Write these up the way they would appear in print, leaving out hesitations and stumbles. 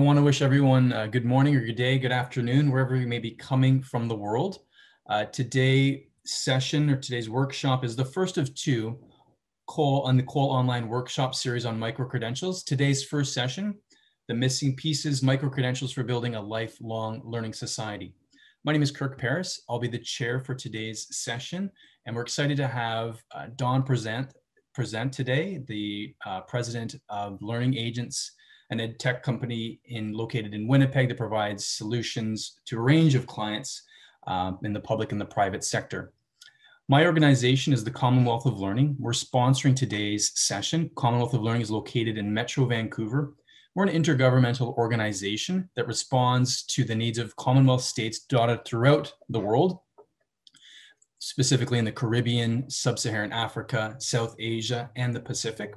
want to wish everyone good morning or good day, good afternoon, wherever you may be coming from the world. Today's session or today's workshop is the first of two on the Cole Online Workshop series on microcredentials. Today's first session, the missing pieces, microcredentials for building a lifelong learning society. My name is Kirk Paris. I'll be the chair for today's session, and we're excited to have Dawn present today, the president of Learning Agents, an ed tech company located in Winnipeg that provides solutions to a range of clients in the public and the private sector. My organization is the Commonwealth of Learning. We're sponsoring today's session. Commonwealth of Learning is located in Metro Vancouver. We're an intergovernmental organization that responds to the needs of Commonwealth states dotted throughout the world, specifically in the Caribbean, Sub-Saharan Africa, South Asia, and the Pacific.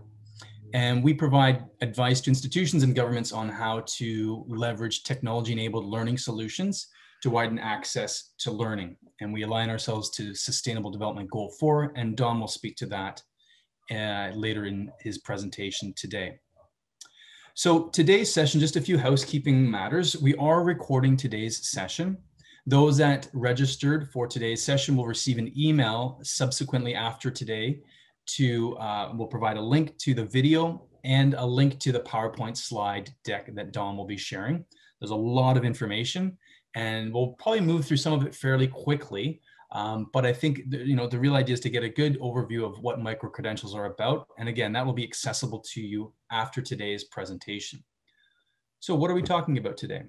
And we provide advice to institutions and governments on how to leverage technology-enabled learning solutions to widen access to learning. And we align ourselves to Sustainable Development Goal 4, and Don will speak to that later in his presentation today. So today's session, just a few housekeeping matters. We are recording today's session. Those that registered for today's session will receive an email subsequently after today we'll provide a link to the video and a link to the PowerPoint slide deck that Dawn will be sharing. There's a lot of information, and we'll probably move through some of it fairly quickly. But I think the real idea is to get a good overview of what microcredentials are about. And again, that will be accessible to you after today's presentation. So what are we talking about today?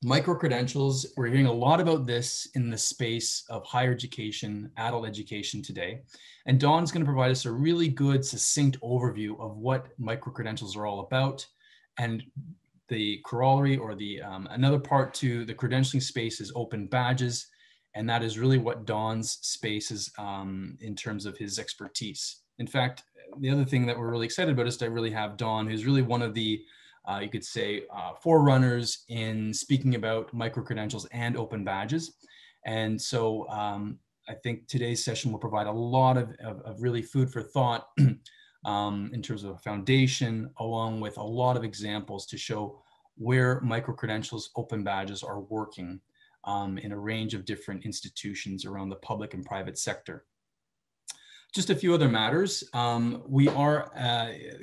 Microcredentials, we're hearing a lot about this in the space of higher education, adult education today. And Dawn's going to provide us a really good, succinct overview of what microcredentials are all about. And the corollary or the another part to the credentialing space is open badges. And that is really what Dawn's space is in terms of his expertise. In fact, the other thing that we're really excited about is to really have Dawn, who's really one of the you could say forerunners in speaking about microcredentials and open badges. And so I think today's session will provide a lot of really food for thought in terms of a foundation, along with a lot of examples to show where microcredentials, open badges are working in a range of different institutions around the public and private sector. Just a few other matters. We are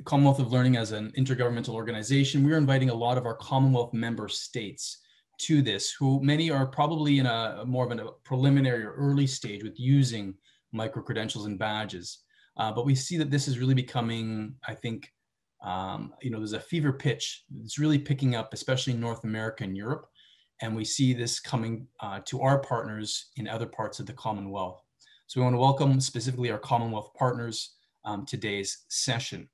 Commonwealth of Learning as an intergovernmental organization. We're inviting a lot of our Commonwealth member states to this, who many are probably in a more of a preliminary or early stage with using microcredentials and badges. But we see that this is really becoming, I think, there's a fever pitch. It's really picking up, especially in North America and Europe. And we see this coming to our partners in other parts of the Commonwealth. So we want to welcome specifically our Commonwealth partners today's session.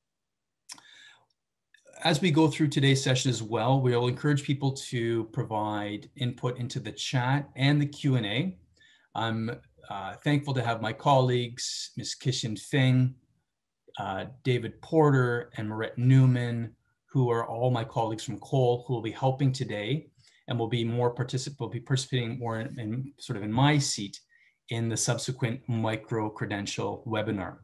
As we go through today's session as well, we will encourage people to provide input into the chat and the Q&A. I'm thankful to have my colleagues, Ms. Kishin Feng, David Porter, and Marette Newman, who are all my colleagues from Cole, who will be helping today and will be participating more in my seat in the subsequent micro-credential webinar.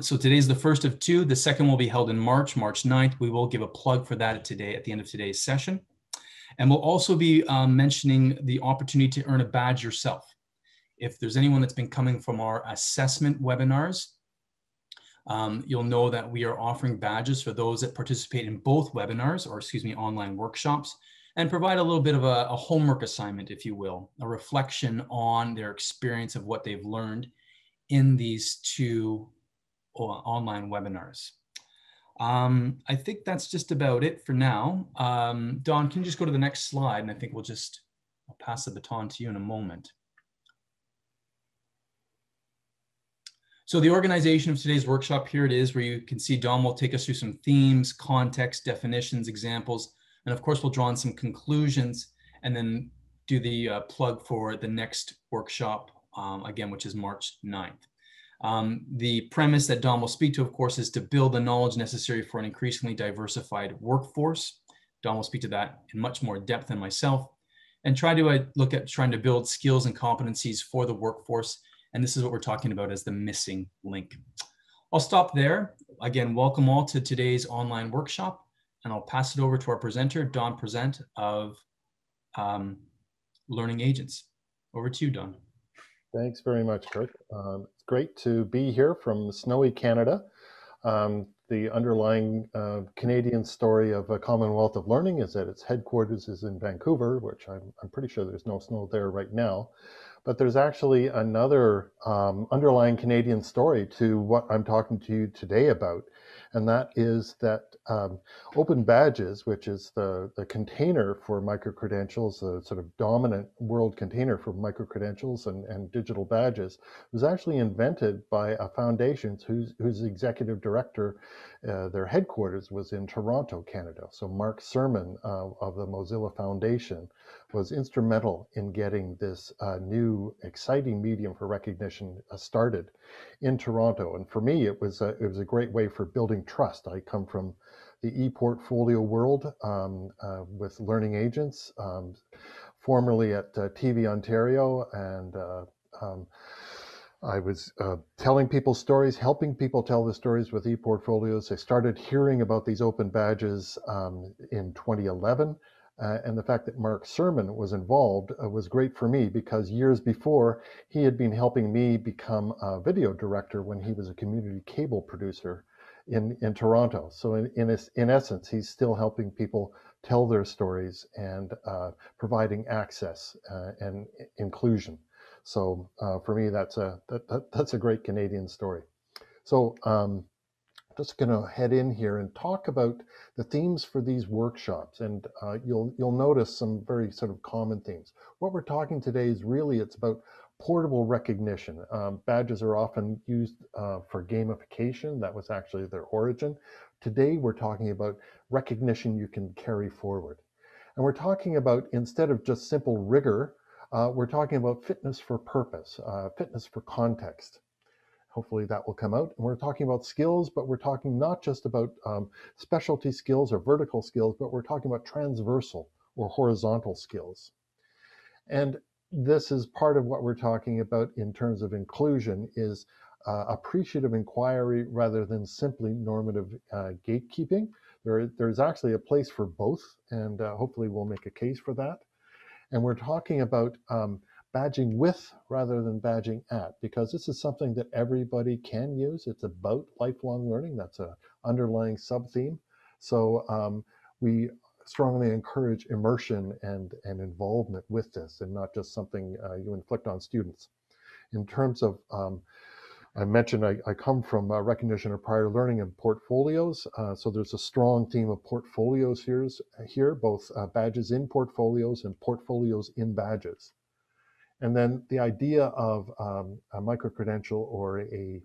So today's the first of two. The second will be held in March 9th. We will give a plug for that today at the end of today's session. And we'll also be mentioning the opportunity to earn a badge yourself. If there's anyone that's been coming from our assessment webinars, you'll know that we are offering badges for those that participate in both webinars, or online workshops, and provide a little bit of a homework assignment, if you will, a reflection on their experience of what they've learned in these two online webinars. I think that's just about it for now. Dawn, can you just go to the next slide? And I think I'll pass the baton to you in a moment. So the organization of today's workshop, here it is, where you can see Dawn will take us through some themes, context, definitions, examples, and of course, we'll draw on some conclusions and then do the plug for the next workshop, again, which is March 9th. The premise that Dawn will speak to, of course, is to build the knowledge necessary for an increasingly diversified workforce. Dawn will speak to that in much more depth than myself, and try to look at trying to build skills and competencies for the workforce. And this is what we're talking about as the missing link. I'll stop there. Again, welcome all to today's online workshop. and I'll pass it over to our presenter, Don Present of Learning Agents. Over to you, Don. Thanks very much, Kurt. It's great to be here from snowy Canada. The underlying Canadian story of a Commonwealth of Learning is that its headquarters is in Vancouver, which I'm pretty sure there's no snow there right now. But there's actually another underlying Canadian story to what I'm talking to you today about, and that is that Open Badges, which is the container for microcredentials, the sort of dominant world container for microcredentials and digital badges, was actually invented by a foundation whose executive director, their headquarters was in Toronto, Canada. So Mark Sermon of the Mozilla Foundation was instrumental in getting this new exciting medium for recognition started in Toronto. And for me, it was a great way for building trust. I come from the e-portfolio world with Learning Agents, formerly at TV Ontario, and I was telling people stories, helping people tell the stories with e-portfolios. I started hearing about these open badges in 2011. And the fact that Mark Sermon was involved was great for me, because years before, he had been helping me become a video director when he was a community cable producer in Toronto. So in essence, he's still helping people tell their stories and providing access and inclusion. So for me, that's a great Canadian story. So just going to head in here and talk about the themes for these workshops, and you'll notice some very sort of common themes. What we're talking today is really, it's about portable recognition. Badges are often used for gamification. That was actually their origin. Today we're talking about recognition you can carry forward, and we're talking about, instead of just simple rigor, we're talking about fitness for purpose, fitness for context. Hopefully that will come out. And we're talking about skills, but we're talking not just about specialty skills or vertical skills, but we're talking about transversal or horizontal skills. And this is part of what we're talking about in terms of inclusion, is appreciative inquiry rather than simply normative gatekeeping. There's actually a place for both, and hopefully we'll make a case for that. And we're talking about badging with rather than badging at, because this is something that everybody can use. It's about lifelong learning. That's an underlying sub-theme. So we strongly encourage immersion and involvement with this, and not just something you inflict on students. In terms of, I mentioned I come from recognition of prior learning and portfolios. So there's a strong theme of portfolios here, both badges in portfolios and portfolios in badges. And then the idea of a microcredential or a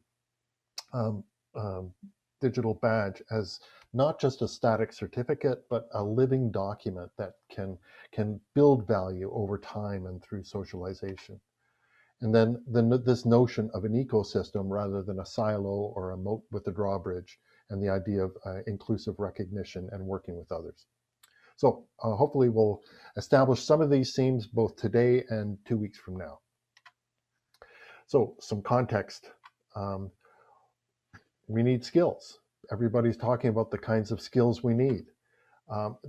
digital badge as not just a static certificate, but a living document that can build value over time and through socialization. And then this notion of an ecosystem rather than a silo or a moat with a drawbridge, and the idea of inclusive recognition and working with others. So hopefully we'll establish some of these themes both today and 2 weeks from now. So some context. We need skills. Everybody's talking about the kinds of skills we need.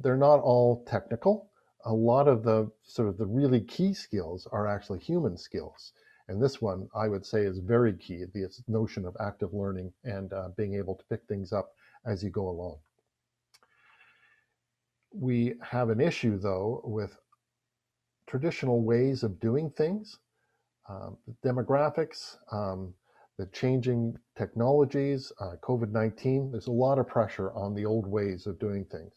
They're not all technical. A lot of the sort of the really key skills are actually human skills. And this one, I would say, is very key, this notion of active learning and being able to pick things up as you go along. We have an issue, though, with traditional ways of doing things, demographics, the changing technologies, COVID-19. There's a lot of pressure on the old ways of doing things.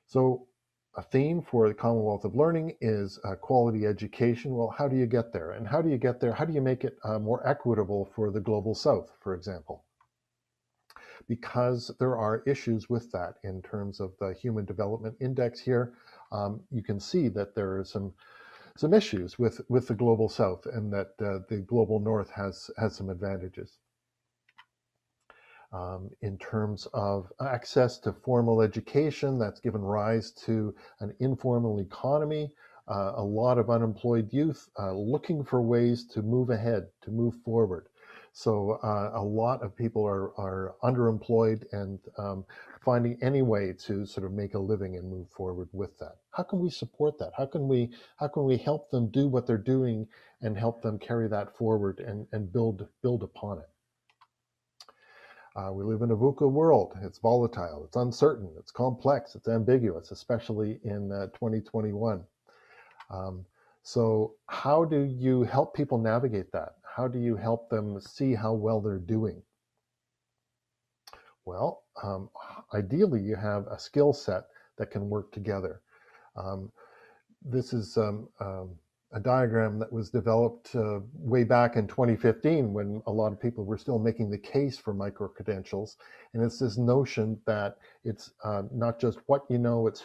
So a theme for the Commonwealth of Learning is quality education. Well, how do you get there? And how do you get there? How do you make it more equitable for the Global South, for example? Because there are issues with that in terms of the Human Development Index here. You can see that there are some issues with the Global South, and that the Global North has some advantages. In terms of access to formal education, that's given rise to an informal economy, a lot of unemployed youth looking for ways to move ahead, to move forward. So a lot of people are underemployed and finding any way to sort of make a living and move forward with that. How can we support that? How can we help them do what they're doing and help them carry that forward and build upon it? We live in a VUCA world. It's volatile, it's uncertain, it's complex, it's ambiguous, especially in 2021. Um, so how do you help people navigate that? How do you help them see how well they're doing? Well, ideally, you have a skill set that can work together. Um, this is a diagram that was developed way back in 2015 when a lot of people were still making the case for microcredentials. And it's this notion that it's not just what you know, it's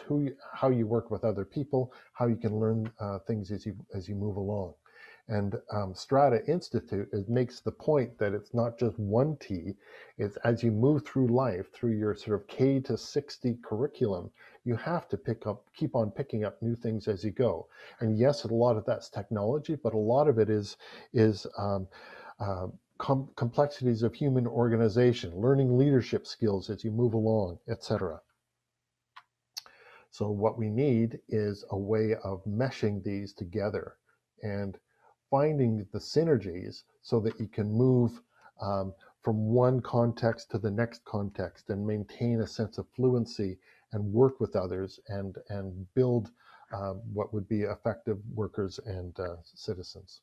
how you work with other people, how you can learn things as you move along. And Strata Institute makes the point that it's not just one T, it's as you move through life, through your sort of K to 60 curriculum, you have to keep on picking up new things as you go. And yes, a lot of that's technology, but a lot of it is uh, complexities of human organization, learning leadership skills as you move along, etc. So what we need is a way of meshing these together and finding the synergies so that you can move from one context to the next context and maintain a sense of fluency and work with others and build what would be effective workers and citizens.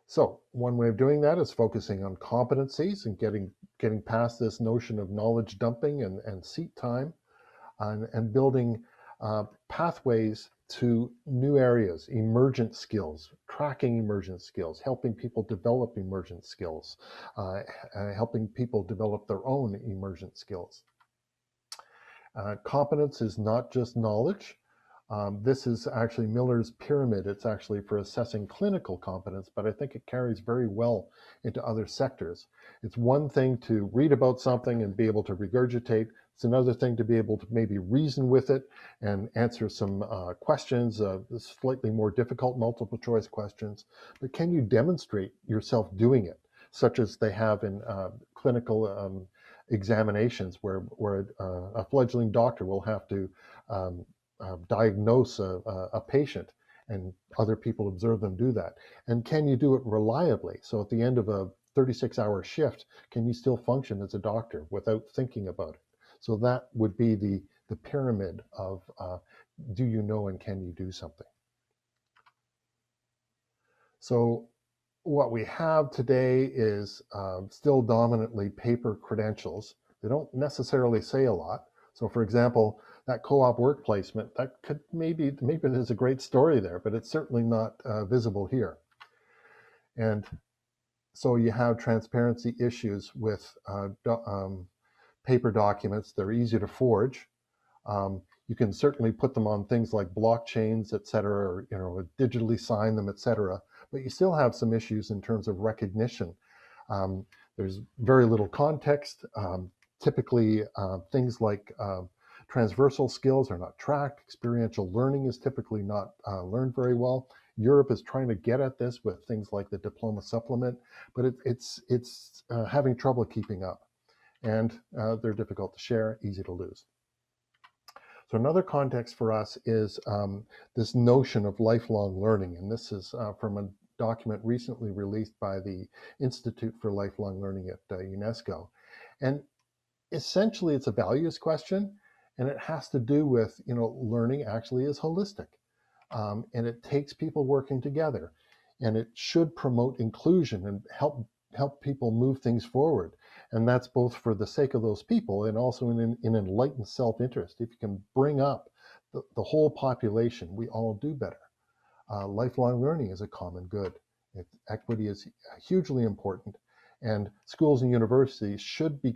So one way of doing that is focusing on competencies and getting past this notion of knowledge dumping and seat time, and building pathways to new areas, emergent skills, tracking emergent skills, helping people develop emergent skills, helping people develop their own emergent skills. Competence is not just knowledge. This is actually Miller's pyramid. It's actually for assessing clinical competence, but I think it carries very well into other sectors. It's one thing to read about something and be able to regurgitate. It's another thing to be able to maybe reason with it and answer some questions, slightly more difficult multiple choice questions. But can you demonstrate yourself doing it, such as they have in clinical examinations where a fledgling doctor will have to diagnose a patient and other people observe them do that? And can you do it reliably? So at the end of a 36-hour shift, can you still function as a doctor without thinking about it? So that would be the pyramid of do you know and can you do something? So what we have today is still dominantly paper credentials. They don't necessarily say a lot. So for example, that co-op work placement, that could maybe there's a great story there, but it's certainly not visible here. And so you have transparency issues with paper documents. They're easy to forge. You can certainly put them on things like blockchains, et cetera, or digitally sign them, et cetera. But you still have some issues in terms of recognition. There's very little context. Typically, things like transversal skills are not tracked. Experiential learning is typically not learned very well. Europe is trying to get at this with things like the diploma supplement, but it's having trouble keeping up. And they're difficult to share, easy to lose. So another context for us is this notion of lifelong learning. And this is from a document recently released by the Institute for Lifelong Learning at UNESCO. And essentially it's a values question, and it has to do with, learning actually is holistic. And it takes people working together, and it should promote inclusion and help people move things forward. And that's both for the sake of those people and also in enlightened self-interest. If you can bring up the whole population, we all do better. Lifelong learning is a common good. Equity is hugely important, and schools and universities should be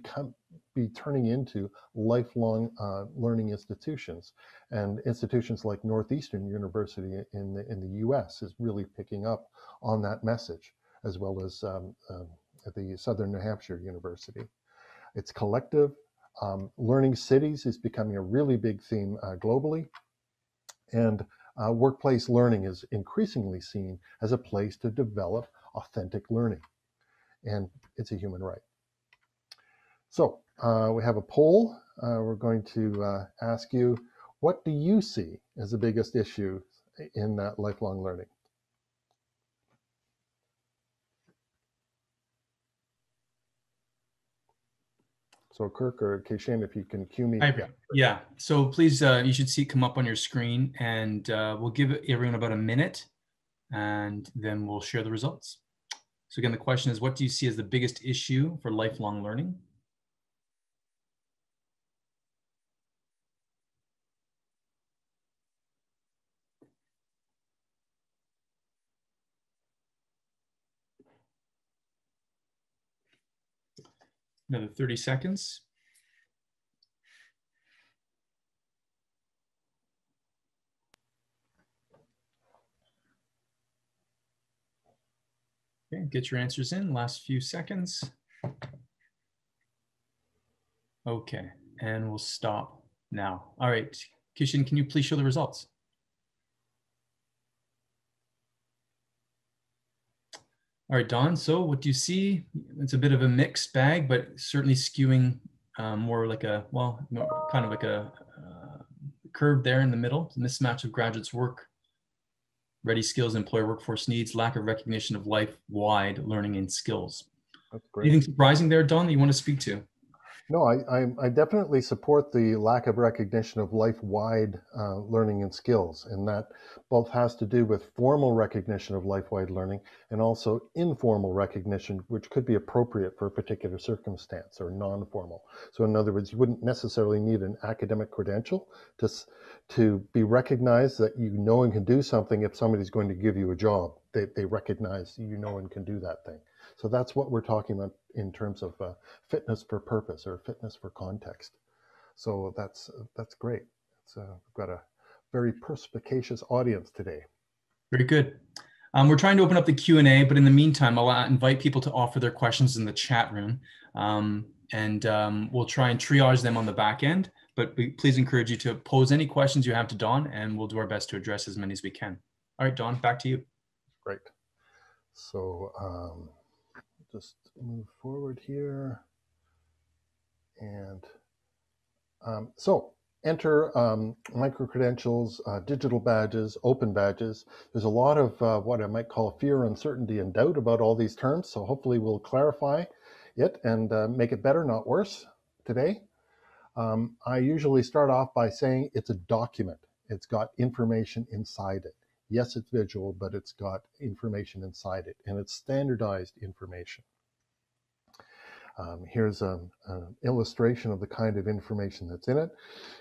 turning into lifelong learning institutions. And institutions like Northeastern University in the U.S. is really picking up on that message, as well as at the Southern New Hampshire University. It's collective. Learning cities is becoming a really big theme globally. And workplace learning is increasingly seen as a place to develop authentic learning. And it's a human right. So we have a poll. We're going to ask you, what do you see as the biggest issue in that lifelong learning? So Kirk or Keishan, if you can cue me. Yeah, so please, you should see it come up on your screen, and we'll give everyone about a minute, and then we'll share the results. So again, the question is, what do you see as the biggest issue for lifelong learning? Another 30 seconds. Okay, get your answers in, last few seconds. Okay, and we'll stop now. All right, Kishan, can you please show the results? All right, Don, so what do you see? It's a bit of a mixed bag, but certainly skewing more like a, well, kind of like a curve there in the middle, mismatch of graduates' work, ready skills, employer workforce needs, lack of recognition of life-wide learning and skills. That's great. Anything surprising there, Don, that you want to speak to? No, I definitely support the lack of recognition of life-wide learning and skills, and that both has to do with formal recognition of life-wide learning and also informal recognition, which could be appropriate for a particular circumstance, or non-formal. So in other words, you wouldn't necessarily need an academic credential to be recognized that you know and can do something if somebody's going to give you a job. They recognize you know and can do that thing. So that's what we're talking about in terms of fitness for purpose or fitness for context. So that's great. We've got a very perspicacious audience today. Very good. We're trying to open up the Q&A, but in the meantime, I'll invite people to offer their questions in the chat room, and we'll try and triage them on the back end. But please encourage you to pose any questions you have to Don, and we'll do our best to address as many as we can. All right, Don, back to you. Great. So just move forward here. And so enter micro-credentials, digital badges, open badges. There's a lot of what I might call fear, uncertainty, and doubt about all these terms. So hopefully we'll clarify it and make it better, not worse today. I usually start off by saying it's a document. It's got information inside it. Yes, it's visual, but it's got information inside it, and it's standardized information. Here's an illustration of the kind of information that's in it.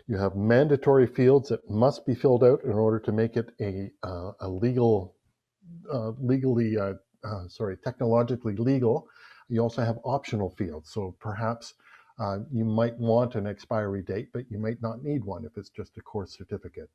You have mandatory fields that must be filled out in order to make it a technologically legal. You also have optional fields. So perhaps you might want an expiry date, but you might not need one if it's just a course certificate.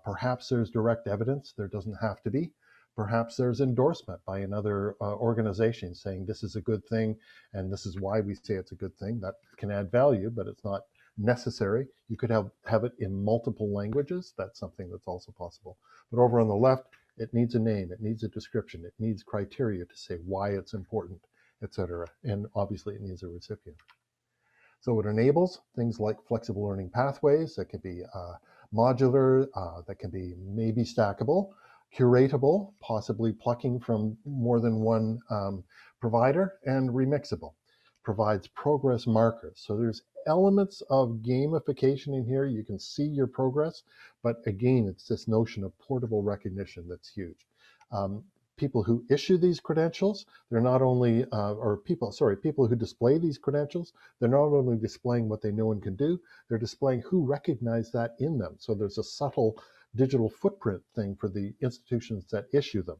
Perhaps there's direct evidence. There doesn't have to be. Perhaps there's endorsement by another organization saying this is a good thing and this is why we say it's a good thing. That can add value, but it's not necessary. You could have it in multiple languages. That's something that's also possible. But over on the left, it needs a name, it needs a description, it needs criteria to say why it's important, etc. And obviously it needs a recipient. So it enables things like flexible learning pathways that can be modular, that can be maybe stackable, curatable, possibly plucking from more than one provider, and remixable. Provides progress markers. So there's elements of gamification in here. You can see your progress, but again, it's this notion of portable recognition that's huge. People who issue these credentials, they're not only, people who display these credentials, they're not only displaying what they know and can do, they're displaying who recognize that in them. So there's a subtle digital footprint thing for the institutions that issue them.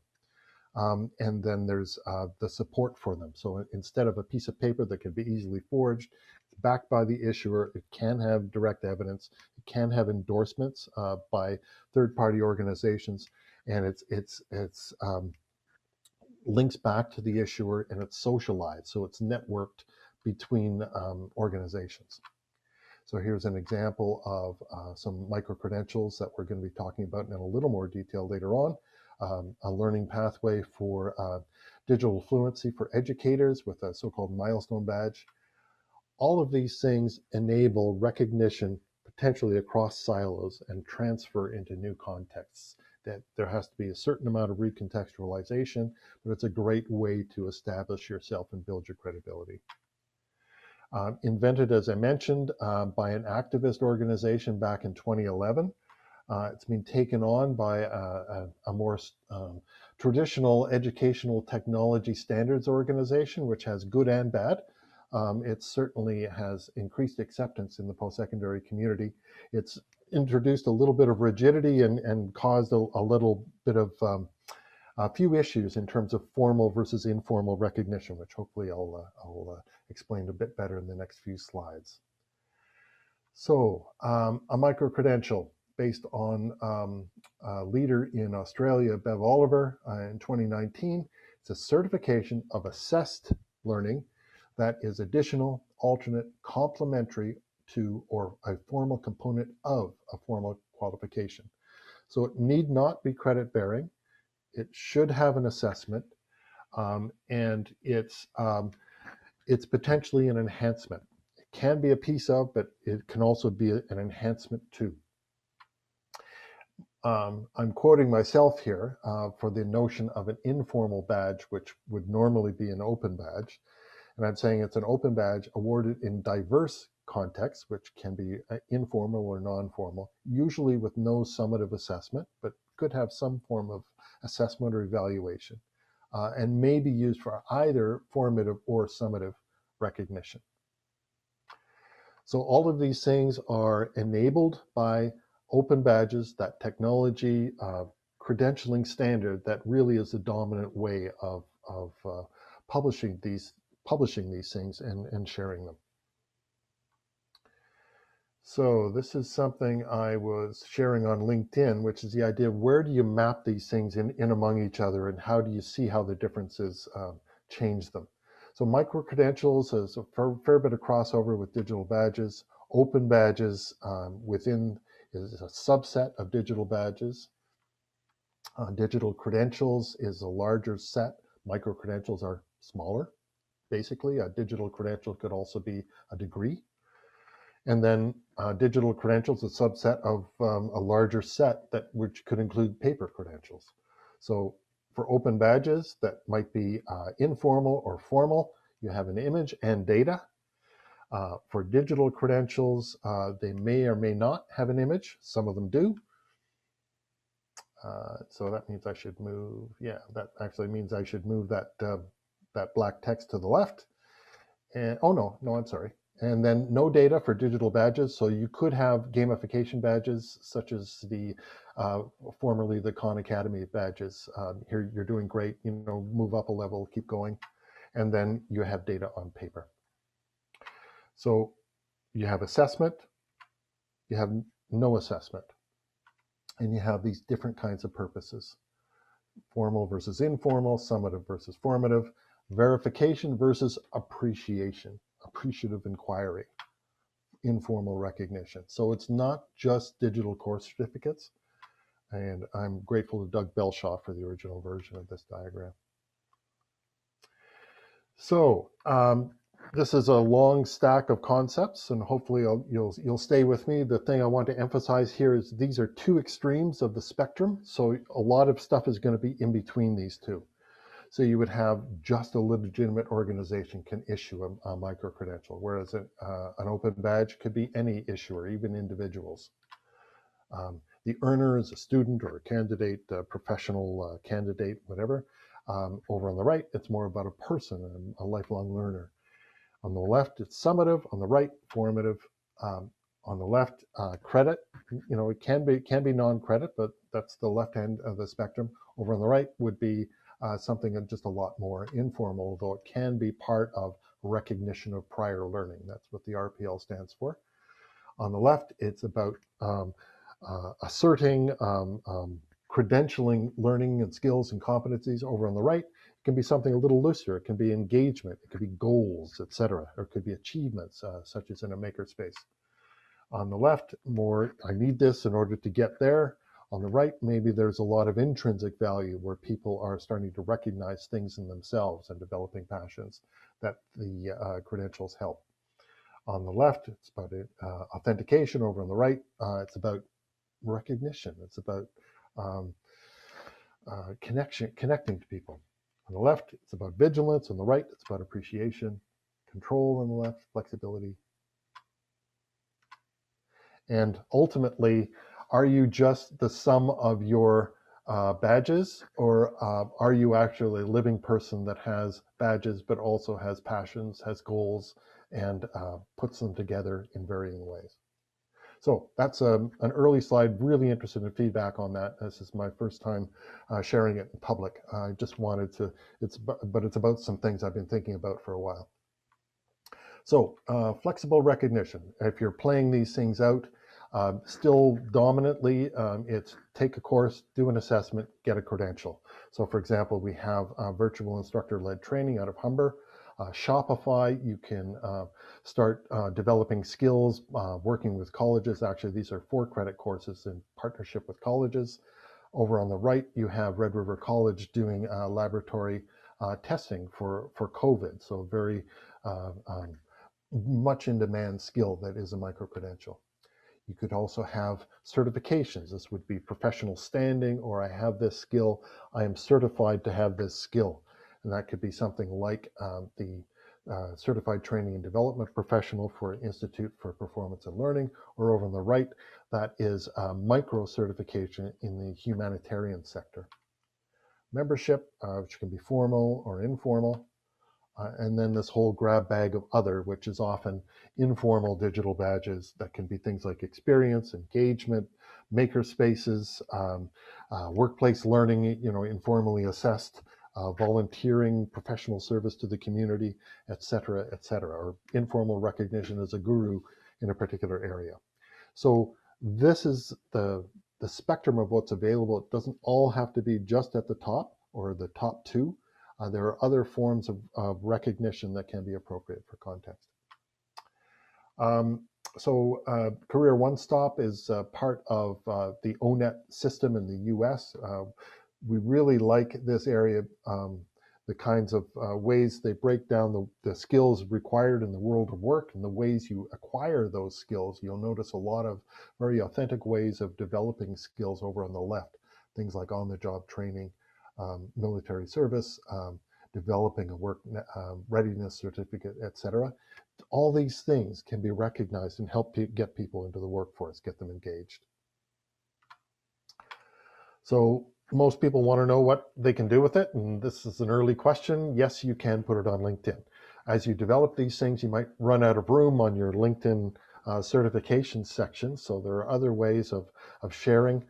And then there's the support for them. So instead of a piece of paper that can be easily forged, it's backed by the issuer. It can have direct evidence. It can have endorsements by third-party organizations, and it's links back to the issuer, and it's socialized. So it's networked between organizations. So here's an example of some micro-credentials that we're going to be talking about in a little more detail later on. a learning pathway for digital fluency for educators with a so-called milestone badge. All of these things enable recognition potentially across silos and transfer into new contexts. That there has to be a certain amount of recontextualization, but it's a great way to establish yourself and build your credibility. Invented, as I mentioned, by an activist organization back in 2011. It's been taken on by a more traditional educational technology standards organization, which has good and bad. It certainly has increased acceptance in the post-secondary community. It's introduced a little bit of rigidity and caused a little bit of a few issues in terms of formal versus informal recognition, which hopefully I'll explain a bit better in the next few slides. So a micro-credential based on a leader in Australia, Bev Oliver, in 2019. It's a certification of assessed learning that is additional, alternate, complementary to, or a formal component of a formal qualification. So it need not be credit bearing. It should have an assessment, and it's potentially an enhancement. It can be a piece of, but it can also be an enhancement too. I'm quoting myself here for the notion of an informal badge, which would normally be an open badge. And I'm saying it's an open badge awarded in diverse contexts, which can be informal or non-formal, usually with no summative assessment, but could have some form of assessment or evaluation, and may be used for either formative or summative recognition. So all of these things are enabled by open badges, that technology credentialing standard that really is the dominant way of publishing these things and sharing them. So this is something I was sharing on LinkedIn, which is the idea of where do you map these things in among each other, and how do you see how the differences change them. So micro-credentials is a fair bit of crossover with digital badges. Open badges within is a subset of digital badges. Digital credentials is a larger set. Micro-credentials are smaller. Basically, a digital credential could also be a degree. And then digital credentials, a subset of a larger set which could include paper credentials. So for open badges that might be informal or formal, you have an image and data. For digital credentials, they may or may not have an image. Some of them do. So that means I should move, yeah, that actually means I should move that black text to the left. And oh no, I'm sorry. And then no data for digital badges. So you could have gamification badges, such as the formerly the Khan Academy badges. Here you're doing great, move up a level, keep going. And then you have data on paper. So you have assessment, you have no assessment, and you have these different kinds of purposes. Formal versus informal, summative versus formative, verification versus appreciation. Appreciative inquiry, informal recognition. So it's not just digital course certificates. And I'm grateful to Doug Belshaw for the original version of this diagram. So this is a long stack of concepts, and hopefully you'll stay with me. The thing I want to emphasize here is these are two extremes of the spectrum. So a lot of stuff is going to be in between these two. So you would have just a legitimate organization can issue a micro-credential, whereas an open badge could be any issuer, even individuals. The earner is a student or a candidate, a professional candidate, whatever. Over on the right, it's more about a person, a lifelong learner. On the left, it's summative. On the right, formative. On the left, credit. It can be non-credit, but that's the left hand of the spectrum. Over on the right would be something just a lot more informal, though it can be part of recognition of prior learning. That's what the RPL stands for. On the left, it's about asserting, credentialing learning and skills and competencies. Over on the right, it can be something a little looser. It can be engagement, it could be goals, etc., or it could be achievements, such as in a makerspace. On the left, more, I need this in order to get there. On the right, maybe there's a lot of intrinsic value where people are starting to recognize things in themselves and developing passions that the credentials help. On the left, it's about authentication. Over on the right, it's about recognition. It's about connecting to people. On the left, it's about vigilance. On the right, it's about appreciation. Control on the left, flexibility. And ultimately, are you just the sum of your badges, or are you actually a living person that has badges but also has passions, has goals, and puts them together in varying ways? So that's an early slide. Really interested in feedback on that. This is my first time sharing it in public. I just wanted to, but it's about some things I've been thinking about for a while. So flexible recognition. If you're playing these things out, still dominantly, it's take a course, do an assessment, get a credential. So for example, we have virtual instructor-led training out of Humber. Shopify, you can start developing skills, working with colleges. Actually, these are 4-credit courses in partnership with colleges. Over on the right, you have Red River College doing laboratory testing for COVID. So very much in demand skill that is a micro-credential. You could also have certifications. This would be professional standing, or I have this skill, I am certified to have this skill. And that could be something like the Certified Training and Development Professional for Institute for Performance and Learning, or over on the right, that is micro certification in the humanitarian sector. Membership, which can be formal or informal. And then this whole grab bag of other, which is often informal digital badges that can be things like experience, engagement, maker spaces, workplace learning, informally assessed, volunteering, professional service to the community, et cetera, or informal recognition as a guru in a particular area. So this is the spectrum of what's available. It doesn't all have to be just at the top or the top 2. There are other forms of recognition that can be appropriate for context. Career OneStop is part of the ONET system in the US. We really like this area, the kinds of ways they break down the skills required in the world of work and the ways you acquire those skills. You'll notice a lot of very authentic ways of developing skills over on the left, things like on-the-job training, military service, developing a work readiness certificate, etc. All these things can be recognized and help get people into the workforce, get them engaged. So most people want to know what they can do with it, and this is an early question. Yes, you can put it on LinkedIn. As you develop these things, you might run out of room on your LinkedIn certification section, so there are other ways of sharing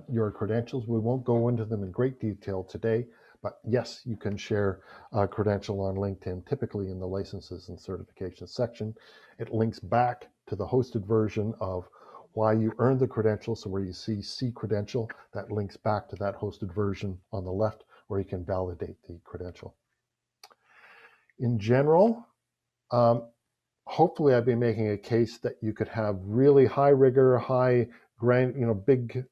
your credentials. We won't go into them in great detail today, but yes, you can share a credential on LinkedIn, typically in the licenses and certification section. It links back to the hosted version of why you earned the credential. So where you see credential, that links back to that hosted version on the left where you can validate the credential. In general, hopefully I've been making a case that you could have really high rigor, high big,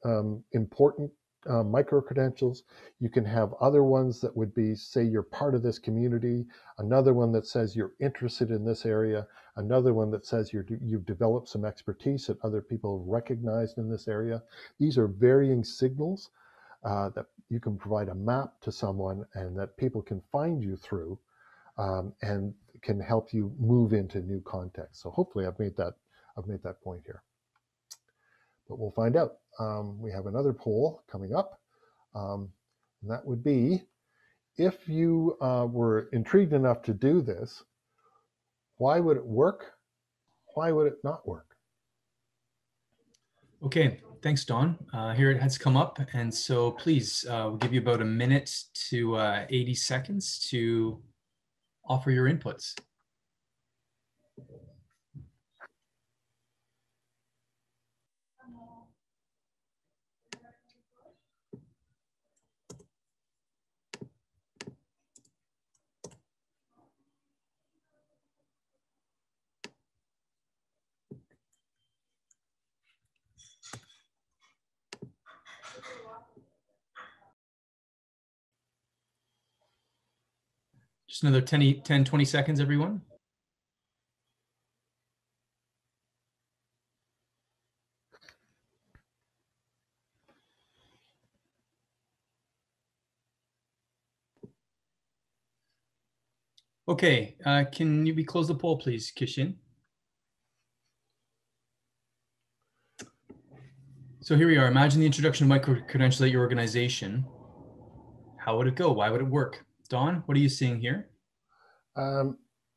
important micro-credentials. You can have other ones that would be, say, you're part of this community, another one that says you're interested in this area, another one that says you've developed some expertise that other people have recognized in this area. These are varying signals that you can provide a map to someone and that people can find you through and can help you move into new contexts. So hopefully I've made that point here. But we'll find out. We have another poll coming up, and that would be, if you were intrigued enough to do this, why would it work? Why would it not work? Okay, thanks, Don. Here it has come up, and so please, we'll give you about a minute to 80 seconds to offer your inputs. Just another 10, 20 seconds, everyone. Okay, can we close the poll, please, Kishin? So here we are. Imagine the introduction of micro-credentials at your organization. How would it go? Why would it work? Don, what are you seeing here?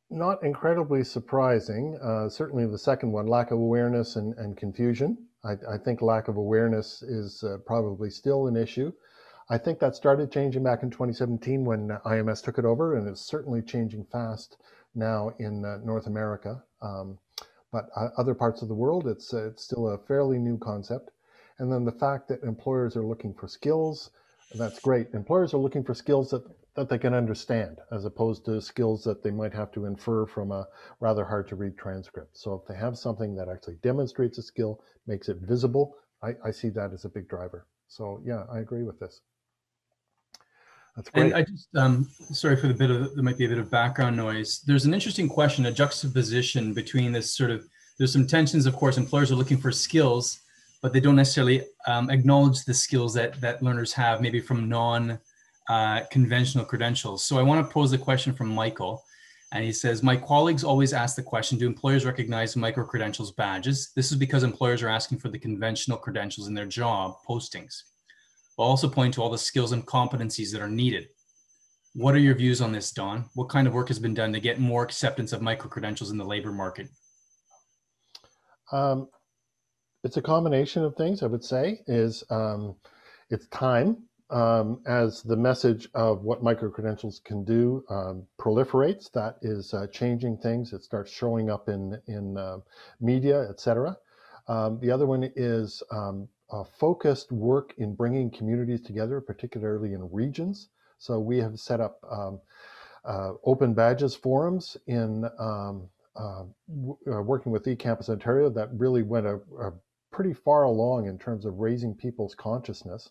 Not incredibly surprising. Certainly the second one, lack of awareness and confusion. I think lack of awareness is probably still an issue. I think that started changing back in 2017 when IMS took it over, and it's certainly changing fast now in North America. But other parts of the world, it's still a fairly new concept. And then the fact that employers are looking for skills, that's great. Employers are looking for skills that they can understand, as opposed to skills that they might have to infer from a rather hard to read transcript. So if they have something that actually demonstrates a skill, makes it visible, I see that as a big driver. So yeah, I agree with this. That's great. And I just, sorry for there might be a bit of background noise. There's an interesting question, a juxtaposition between this there's some tensions, of course. Employers are looking for skills, but they don't necessarily acknowledge the skills that learners have, maybe from non-conventional credentials. So I want to pose a question from Michael. And he says, my colleagues always ask the question, do employers recognize micro-credentials badges? This is because employers are asking for the conventional credentials in their job postings. We'll also point to all the skills and competencies that are needed. What are your views on this, Don? What kind of work has been done to get more acceptance of micro-credentials in the labor market? It's a combination of things, I would say. It's time. As the message of what micro-credentials can do proliferates, that is changing things. It starts showing up in media, etc. The other one is focused work in bringing communities together, particularly in regions. So we have set up open badges forums in working with eCampus Ontario that really went a pretty far along in terms of raising people's consciousness.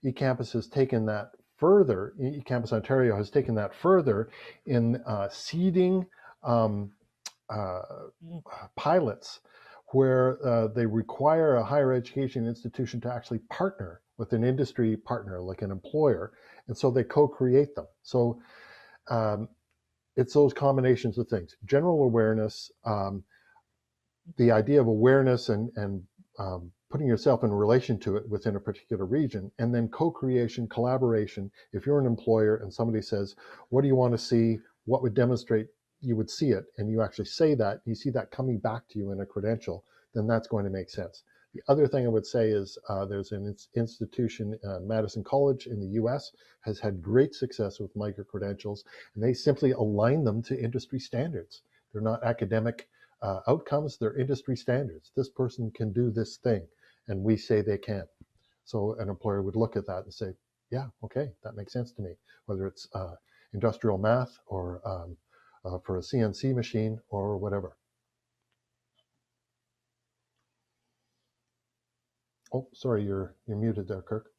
eCampus has taken that further, eCampus Ontario has taken that further in seeding pilots where they require a higher education institution to actually partner with an industry partner, like an employer, and so they co-create them. So it's those combinations of things. General awareness, the idea of awareness and putting yourself in relation to it within a particular region, and then co-creation, collaboration. If you're an employer and somebody says, what do you want to see? What would demonstrate you would see it, and you actually say that, you see that coming back to you in a credential, then that's going to make sense. The other thing I would say is there's an institution, Madison College in the US, has had great success with micro-credentials, and they simply align them to industry standards. They're not academic outcomes, they're industry standards. This person can do this thing, and we say they can. So an employer would look at that and say, yeah, okay, that makes sense to me, whether it's industrial math or for a CNC machine or whatever. Oh, sorry, you're muted there, Kirk.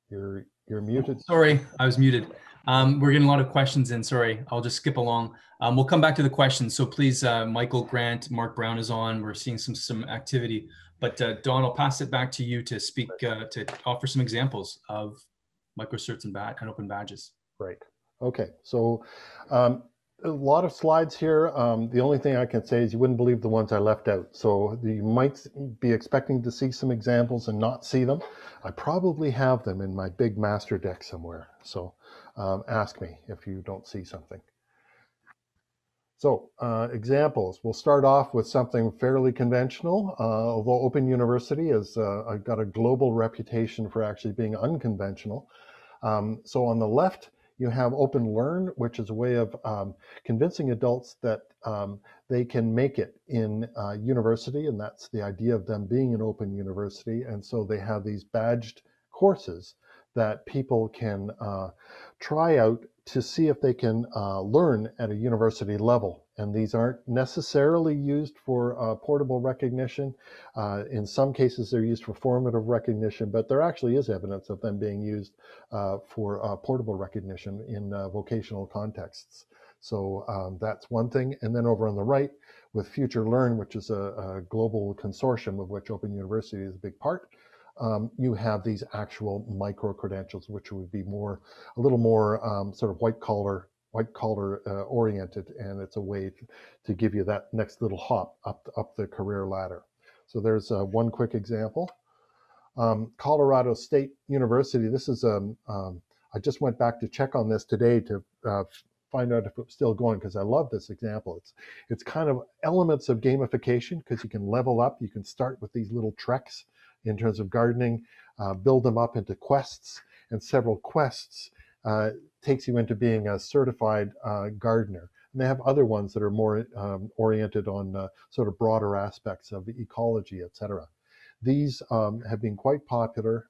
You're muted. Sorry, I was muted. We're getting a lot of questions in. Sorry, I'll just skip along. We'll come back to the questions. So please, Michael, Grant, Mark Brown is on. We're seeing some activity. But Don, I'll pass it back to you to speak, to offer some examples of micro-certs and open badges. Great. Okay, so a lot of slides here. The only thing I can say is you wouldn't believe the ones I left out. So you might be expecting to see some examples and not see them. I probably have them in my big master deck somewhere. So ask me if you don't see something. So examples, we'll start off with something fairly conventional, although Open University has got a global reputation for actually being unconventional. So on the left, you have Open Learn, which is a way of convincing adults that they can make it in university, and that's the idea of them being an open university. And so they have these badged courses that people can try out to see if they can learn at a university level. And these aren't necessarily used for portable recognition. In some cases, they're used for formative recognition, but there actually is evidence of them being used for portable recognition in vocational contexts. So that's one thing. And then over on the right, with Future Learn, which is a global consortium of which Open University is a big part, you have these actual micro-credentials, which would be a little more sort of white collar oriented, and it's a way to give you that next little hop up the career ladder. So there's one quick example. Colorado State University. This is I just went back to check on this today to find out if it was still going, because I love this example. It's kind of elements of gamification, because you can level up. You can start with these little treks in terms of gardening, build them up into quests, and several quests takes you into being a certified gardener. And they have other ones that are more oriented on sort of broader aspects of ecology, etc. These have been quite popular.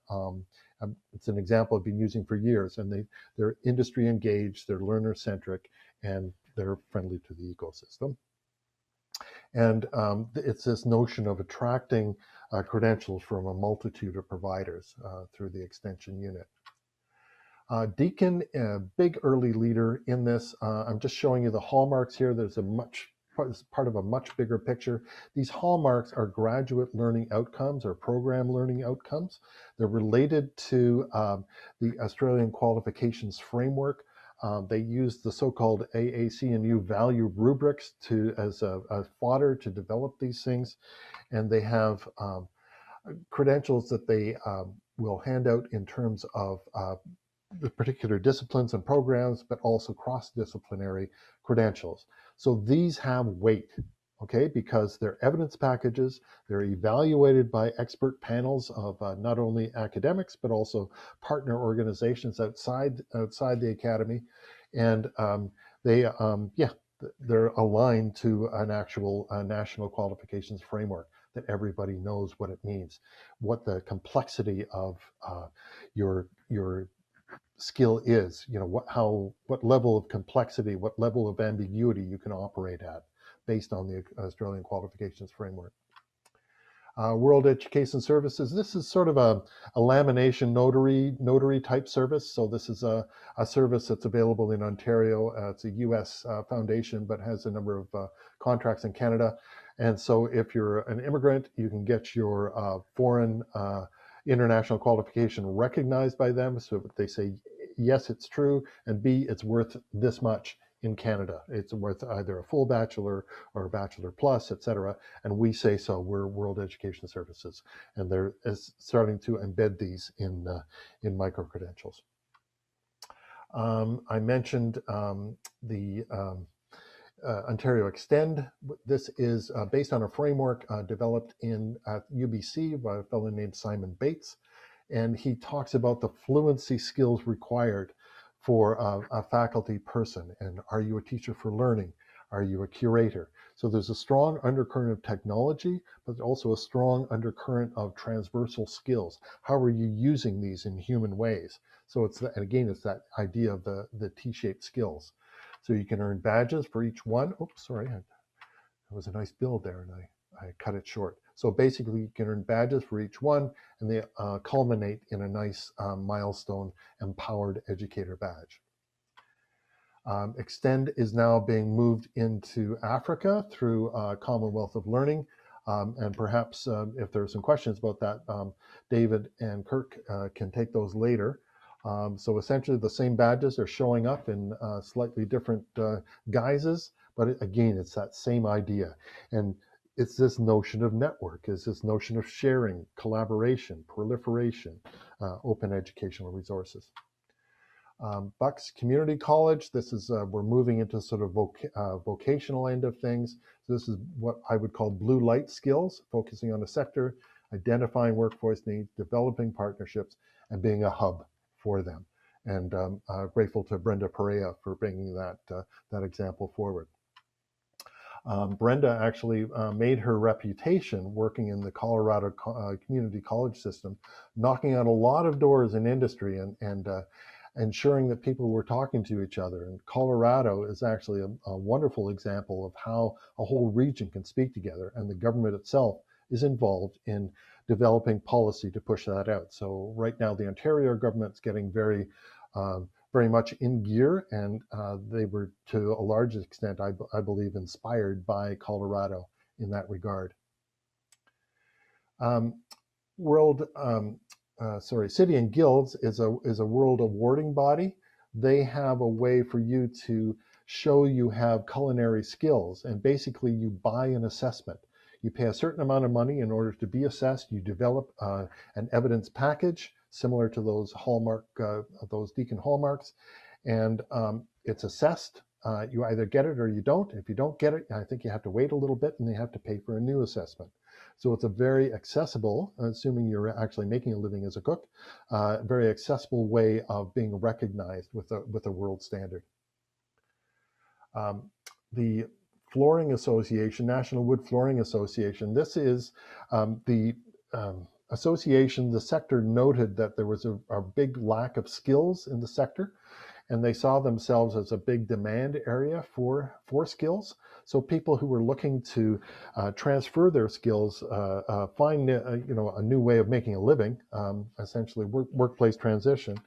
It's an example I've been using for years, and they're industry engaged, they're learner centric, and they're friendly to the ecosystem. And it's this notion of attracting credentials from a multitude of providers through the extension unit. Deakin, a big early leader in this. I'm just showing you the hallmarks here. There's part of a much bigger picture. These hallmarks are graduate learning outcomes or program learning outcomes. They're related to the Australian Qualifications Framework. They use the so-called AAC&U value rubrics as a fodder to develop these things. And they have credentials that they will hand out in terms of the particular disciplines and programs, but also cross-disciplinary credentials. So these have weight, okay, because they're evidence packages. They're evaluated by expert panels of not only academics, but also partner organizations outside the academy. And they're aligned to an actual national qualifications framework that everybody knows what it means, what the complexity of your skill is, what level of complexity, what level of ambiguity you can operate at based on the Australian Qualifications Framework. World Education Services, this is sort of a lamination notary type service. So this is a service that's available in Ontario. It's a US foundation, but has a number of contracts in Canada. And so if you're an immigrant, you can get your foreign international qualification recognized by them. So they say, yes, it's true, and B, it's worth this much in Canada. It's worth either a full bachelor or a bachelor plus, etc. And we say so. We're World Education Services, and they're starting to embed these in microcredentials. I mentioned the Ontario Extend. This is based on a framework developed at UBC by a fellow named Simon Bates. And he talks about the fluency skills required for a faculty person. And are you a teacher for learning? Are you a curator? So there's a strong undercurrent of technology, but also a strong undercurrent of transversal skills. How are you using these in human ways? So it's that idea of the T-shaped skills. So you can earn badges for each one. Oops, sorry, there was a nice build there and I cut it short. So basically you can earn badges for each one, and they culminate in a nice milestone empowered educator badge. Extend is now being moved into Africa through Commonwealth of Learning. And perhaps if there are some questions about that, David and Kirk can take those later. So essentially the same badges are showing up in slightly different guises, but again, it's that same idea. And it's this notion of network, it's this notion of sharing, collaboration, proliferation, open educational resources. Bucks Community College, this is, we're moving into sort of vocational end of things. So this is what I would call blue light skills, focusing on a sector, identifying workforce needs, developing partnerships, and being a hub for them. And grateful to Brenda Perea for bringing that example forward. Brenda actually made her reputation working in the Colorado community college system, knocking on a lot of doors in industry and ensuring that people were talking to each other. And Colorado is actually a wonderful example of how a whole region can speak together, and the government itself is involved in developing policy to push that out. So right now, the Ontario government's getting very much in gear, and they were to a large extent, I believe, inspired by Colorado in that regard. City and Guilds is a world awarding body. They have a way for you to show you have culinary skills, and basically you buy an assessment. You pay a certain amount of money in order to be assessed. You develop an evidence package similar to those those Deakin hallmarks, and it's assessed. You either get it or you don't. If you don't get it, I think you have to wait a little bit, and you have to pay for a new assessment. So it's a very accessible, assuming you're actually making a living as a cook, very accessible way of being recognized with a world standard. The Flooring Association, National Wood Flooring Association, this is the association. The sector noted that there was a big lack of skills in the sector, and they saw themselves as a big demand area for skills. So people who were looking to transfer their skills, find a new way of making a living, essentially workplace transition,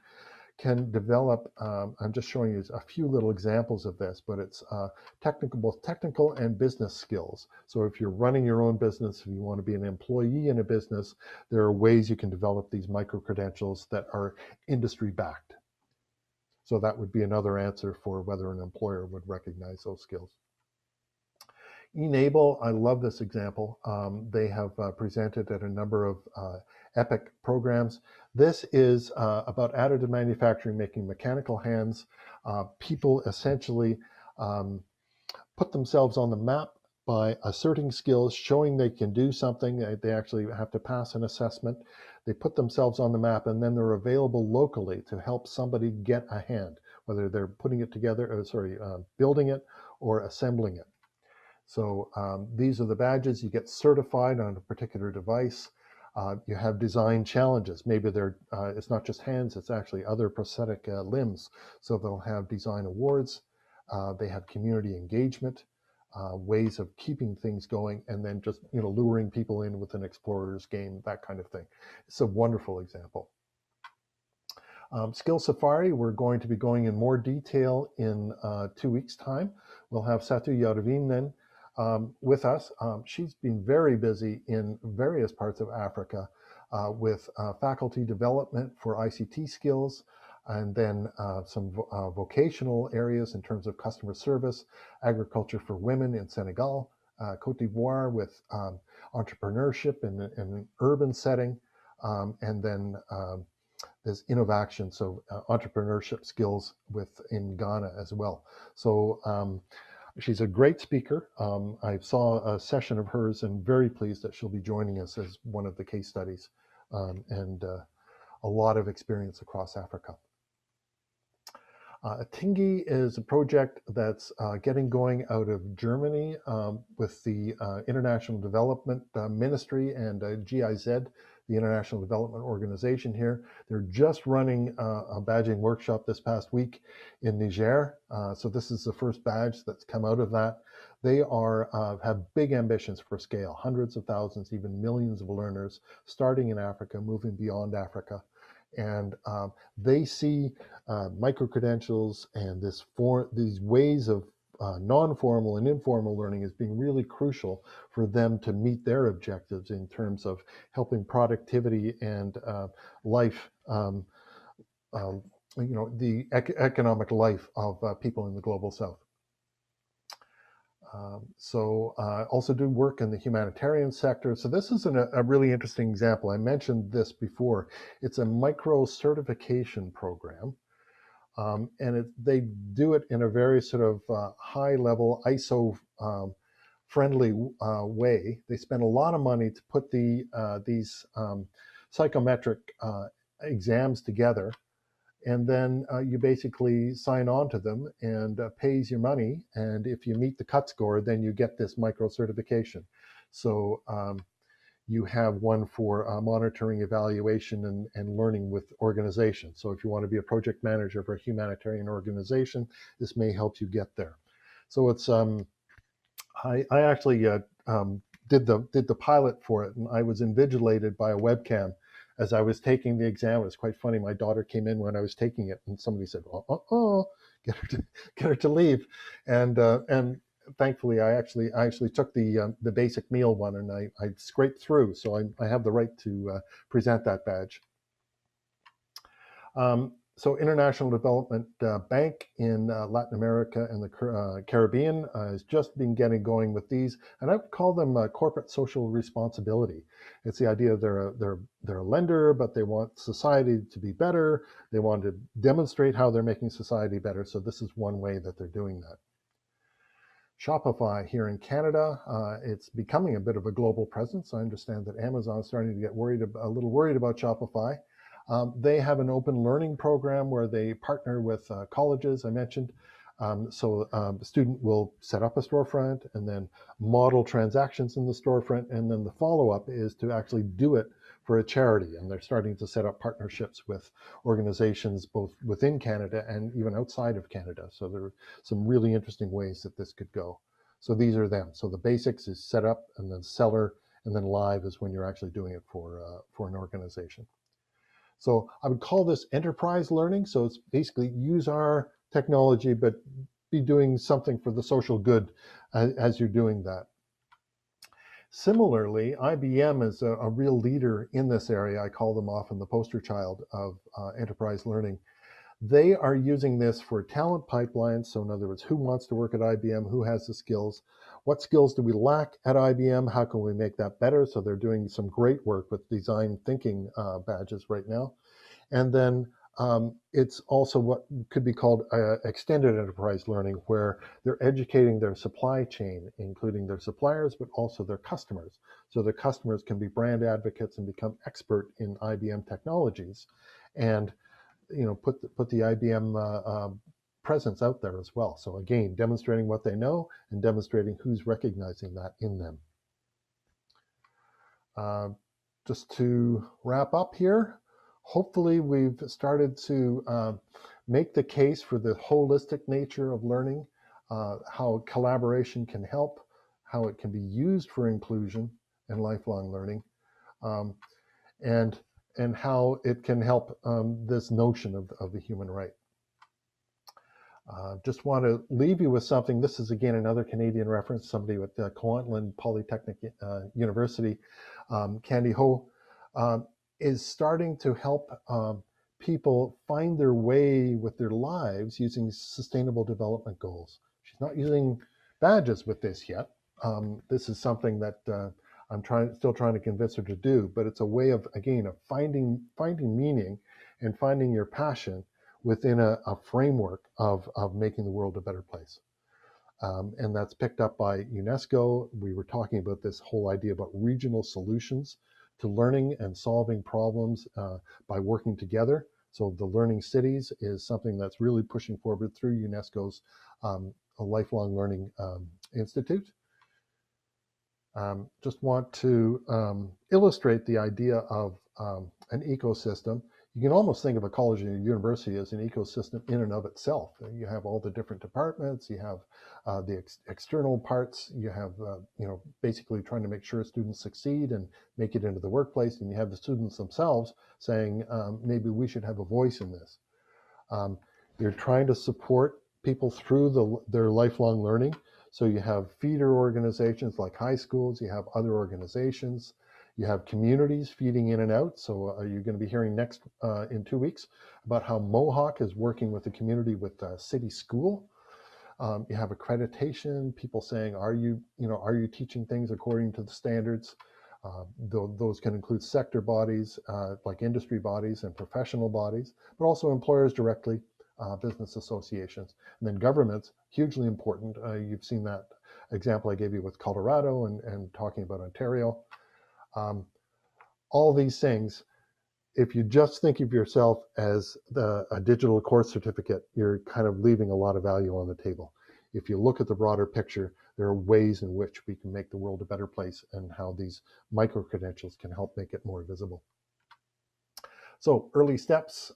can develop. I'm just showing you a few little examples of this, but it's both technical and business skills. So if you're running your own business, if you want to be an employee in a business, there are ways you can develop these micro-credentials that are industry-backed. So that would be another answer for whether an employer would recognize those skills. Enable, I love this example. They have presented at a number of EPIC programs. This is about additive manufacturing, making mechanical hands. People essentially put themselves on the map by asserting skills, showing they can do something. They actually have to pass an assessment. They put themselves on the map, and then they're available locally to help somebody get a hand, whether they're putting it together, building it or assembling it. So these are the badges. You get certified on a particular device. You have design challenges. Maybe it's not just hands, it's actually other prosthetic limbs. So they'll have design awards. They have community engagement, ways of keeping things going, and then just luring people in with an explorer's game, that kind of thing. It's a wonderful example. Skill Safari, we're going to be going in more detail in 2 weeks' time. We'll have Siti Yarvin then with us. She's been very busy in various parts of Africa with faculty development for ICT skills, and then some vocational areas in terms of customer service, agriculture for women in Senegal, Cote d'Ivoire with entrepreneurship in an urban setting, and then there's innovation, so entrepreneurship skills in Ghana as well. So she's a great speaker. I saw a session of hers and very pleased that she'll be joining us as one of the case studies, and a lot of experience across Africa. Atingy is a project that's getting going out of Germany with the International Development Ministry and GIZ, the International Development Organization here. They're just running a badging workshop this past week in Niger. So this is the first badge that's come out of that. They have big ambitions for scale, hundreds of thousands, even millions of learners, starting in Africa, moving beyond Africa. And they see micro-credentials and these ways of non-formal and informal learning as being really crucial for them to meet their objectives in terms of helping productivity and life, the economic life of people in the global south. Also do work in the humanitarian sector. So this is a really interesting example. I mentioned this before. It's a micro certification program. And they do it in a very sort of high level ISO friendly way. They spend a lot of money to put these psychometric exams together. And then you basically sign on to them and pays your money. And if you meet the cut score, then you get this micro certification. So you have one for monitoring, evaluation, and learning with organizations. So if you want to be a project manager for a humanitarian organization, this may help you get there. So it's I actually did the pilot for it, and I was invigilated by a webcam as I was taking the exam. It was quite funny. My daughter came in when I was taking it, and somebody said, "Oh, get her to leave," and thankfully I actually took the basic meal one, and I scraped through, so I have the right to present that badge. So International Development Bank in Latin America and the Caribbean has just been getting going with these, and I would call them corporate social responsibility. It's the idea they're a lender, but they want society to be better. They want to demonstrate how they're making society better. So this is one way that they're doing that. Shopify here in Canada, it's becoming a bit of a global presence. I understand that Amazon is starting to get a little worried about Shopify. They have an open learning program where they partner with colleges, I mentioned. So the student will set up a storefront and then model transactions in the storefront. And then the follow-up is to actually do it for a charity. And they're starting to set up partnerships with organizations both within Canada and even outside of Canada. So there are some really interesting ways that this could go. So these are them. So the basics is set up, and then seller, and then live is when you're actually doing it for an organization. So I would call this enterprise learning. So it's basically use our technology, but be doing something for the social good as you're doing that. Similarly, IBM is a real leader in this area. I call them often the poster child of enterprise learning. They are using this for talent pipelines. So in other words, who wants to work at IBM? Who has the skills? What skills do we lack at IBM? How can we make that better? So they're doing some great work with design thinking badges right now. And then it's also what could be called extended enterprise learning, where they're educating their supply chain, including their suppliers, but also their customers. So their customers can be brand advocates and become expert in IBM technologies, and put the IBM presence out there as well. So again, demonstrating what they know and demonstrating who's recognizing that in them. Just to wrap up here, hopefully we've started to make the case for the holistic nature of learning, how collaboration can help, how it can be used for inclusion and lifelong learning, and how it can help this notion of the human right. Just want to leave you with something. This is again another Canadian reference, somebody with Kwantlen Polytechnic University, Candy Ho, is starting to help people find their way with their lives using sustainable development goals. She's not using badges with this yet. This is something that I'm still trying to convince her to do, but it's a way of, again, of finding meaning and finding your passion within a framework of making the world a better place. And that's picked up by UNESCO. We were talking about this whole idea about regional solutions to learning and solving problems by working together. So the Learning Cities is something that's really pushing forward through UNESCO's Lifelong Learning Institute. Just want to illustrate the idea of an ecosystem. You can almost think of a college or a university as an ecosystem in and of itself. You have all the different departments, you have the external parts, you have basically trying to make sure students succeed and make it into the workplace, and you have the students themselves saying maybe we should have a voice in this. You're trying to support people through their lifelong learning. So you have feeder organizations like high schools, you have other organizations, you have communities feeding in and out. So you're going to be hearing next in 2 weeks about how Mohawk is working with the community with City School. You have accreditation, people saying, are you teaching things according to the standards? Those can include sector bodies like industry bodies and professional bodies, but also employers directly, business associations, and then governments, hugely important. You've seen that example I gave you with Colorado and talking about Ontario. All these things, if you just think of yourself as a digital course certificate, you're kind of leaving a lot of value on the table. If you look at the broader picture, there are ways in which we can make the world a better place and how these micro-credentials can help make it more visible. So early steps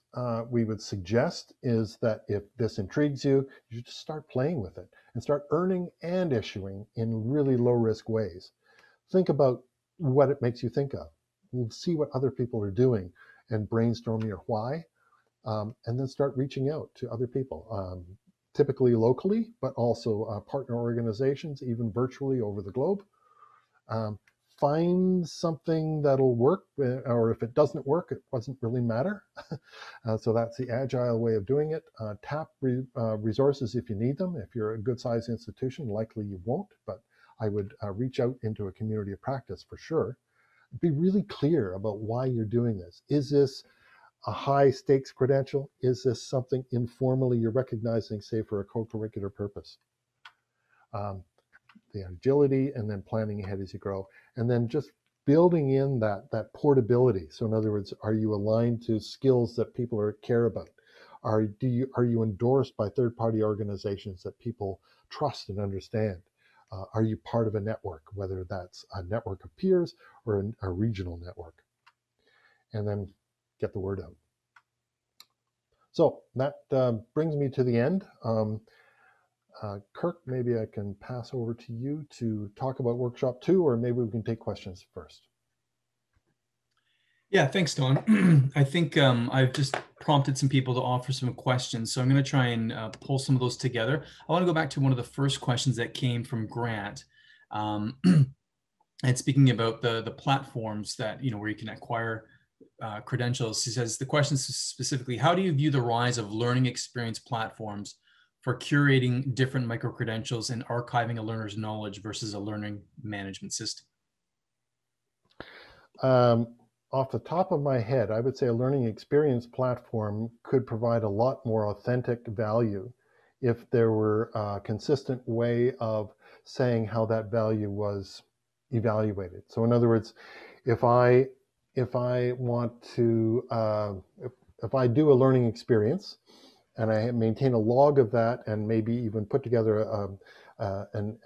we would suggest is that if this intrigues you, you just start playing with it and start earning and issuing in really low risk ways. Think about what it makes you think of. You'll see what other people are doing and brainstorm your why, and then start reaching out to other people, typically locally, but also partner organizations, even virtually over the globe. Find something that'll work, or if it doesn't work, it doesn't really matter. So that's the agile way of doing it. Tap resources if you need them. If you're a good sized institution, likely you won't, but I would reach out into a community of practice for sure. Be really clear about why you're doing this. Is this a high stakes credential? Is this something informally you're recognizing, say, for a co-curricular purpose? The agility, and then planning ahead as you grow, and then just building in that portability. So in other words, are you aligned to skills that people care about? Are you endorsed by third-party organizations that people trust and understand? Are you part of a network, whether that's a network of peers or a regional network? And then get the word out. So that brings me to the end. Kirk, maybe I can pass over to you to talk about workshop 2, or maybe we can take questions first. Yeah, thanks, Don. I think I've just prompted some people to offer some questions, so I'm going to try and pull some of those together. I want to go back to one of the first questions that came from Grant. And speaking about the platforms that, where you can acquire credentials, he says the question is specifically, how do you view the rise of learning experience platforms for curating different micro-credentials and archiving a learner's knowledge versus a learning management system? Off the top of my head, I would say a learning experience platform could provide a lot more authentic value if there were a consistent way of saying how that value was evaluated. So in other words, if I want to, if I do a learning experience and I maintain a log of that and maybe even put together an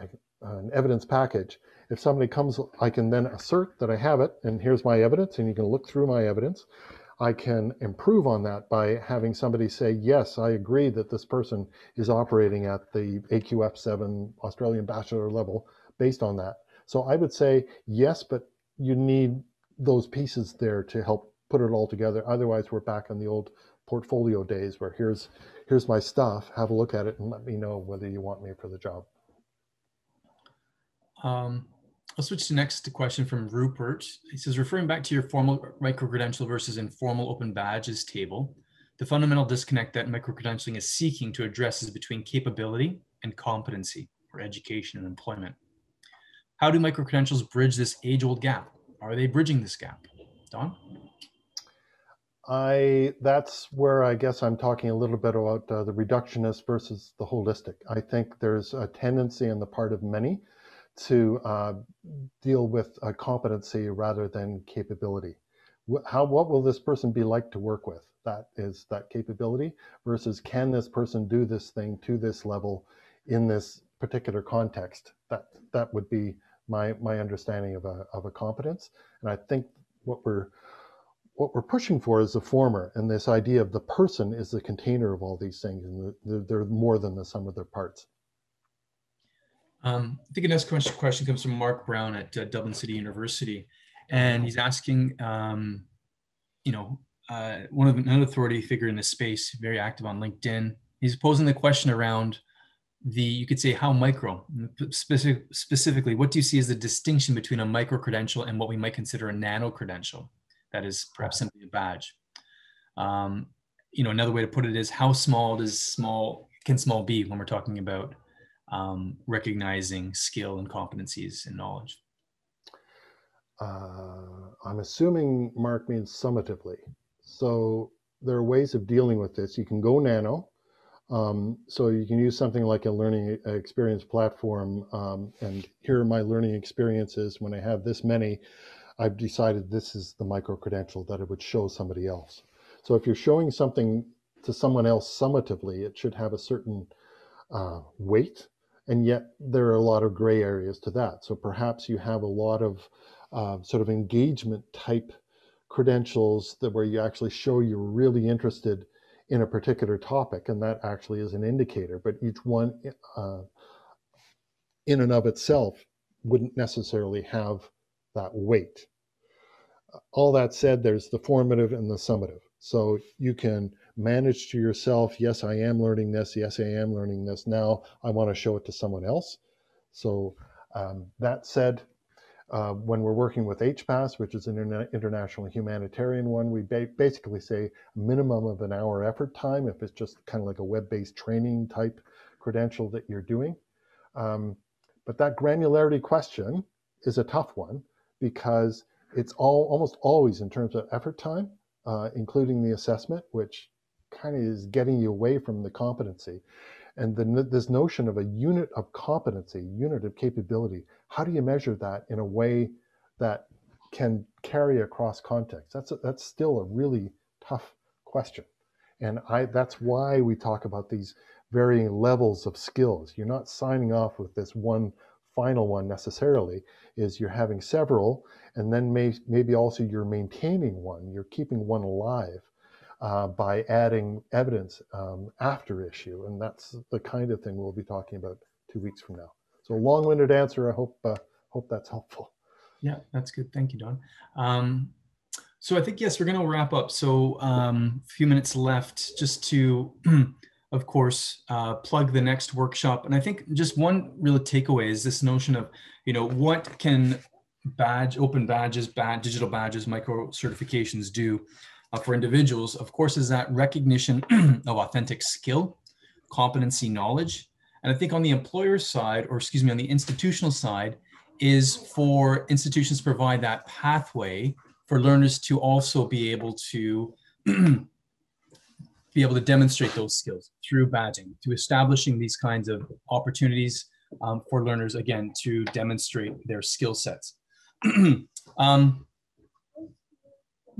evidence package, if somebody comes, I can then assert that I have it, and here's my evidence, and you can look through my evidence. I can improve on that by having somebody say, yes, I agree that this person is operating at the AQF7 Australian bachelor level based on that. So I would say, yes, but you need those pieces there to help put it all together. Otherwise, we're back on the old portfolio days where here's my stuff, have a look at it and let me know whether you want me for the job. I'll switch to next question from Rupert. He says, referring back to your formal micro-credential versus informal open badges table, the fundamental disconnect that micro-credentialing is seeking to address is between capability and competency, or education and employment. How do micro-credentials bridge this age-old gap? Are they bridging this gap? Don? That's where I guess I'm talking a little bit about the reductionist versus the holistic. I think there's a tendency on the part of many to deal with competency rather than capability. What will this person be like to work with? That is that capability versus can this person do this thing to this level in this particular context? That would be my understanding of a competence. And I think what we're pushing for is the former, and this idea of the person is the container of all these things, and they're more than the sum of their parts. I think the next question comes from Mark Brown at Dublin City University, and he's asking, one of an authority figure in this space, very active on LinkedIn. He's posing the question around you could say how micro, specifically, what do you see as the distinction between a micro credential and what we might consider a nano credential? That is perhaps simply a badge. Another way to put it is how small can small be when we're talking about recognizing skill and competencies and knowledge? I'm assuming Mark means summatively. So there are ways of dealing with this. You can go nano. So you can use something like a learning experience platform. And here are my learning experiences. When I have this many, I've decided this is the micro-credential that it would show somebody else. So if you're showing something to someone else summatively, it should have a certain weight And yet there are a lot of gray areas to that. So perhaps you have a lot of sort of engagement type credentials that where you actually show you're really interested in a particular topic, and that actually is an indicator. But each one in and of itself wouldn't necessarily have that weight. All that said, there's the formative and the summative. So you can manage to yourself, yes, I am learning this. Yes, I am learning this. Now I want to show it to someone else. So that said, when we're working with HPAS, which is an international humanitarian one, we basically say a minimum of an hour effort time if it's just kind of like a web-based training type credential that you're doing. But that granularity question is a tough one because it's almost always in terms of effort time, including the assessment, which kind of is getting you away from the competency. And then this notion of a unit of competency, unit of capability, how do you measure that in a way that can carry across context? That's still a really tough question. And that's why we talk about these varying levels of skills. You're not signing off with this one final one necessarily, is you're having several, and then maybe also you're maintaining one, you're keeping one alive by adding evidence after issue. And that's the kind of thing we'll be talking about 2 weeks from now. So a long-winded answer. I hope that's helpful. Yeah, that's good. Thank you, Don. So I think, yes, we're going to wrap up. So a few minutes left just to, of course, plug the next workshop. And I think just one real takeaway is this notion of, what can open badges, digital badges, micro certifications do for individuals? Of course, is that recognition of authentic skill, competency, knowledge. And I think on the employer side, or excuse me, on the institutional side, is for institutions to provide that pathway for learners to also be able to demonstrate those skills through badging, to establishing these kinds of opportunities for learners, again, to demonstrate their skill sets.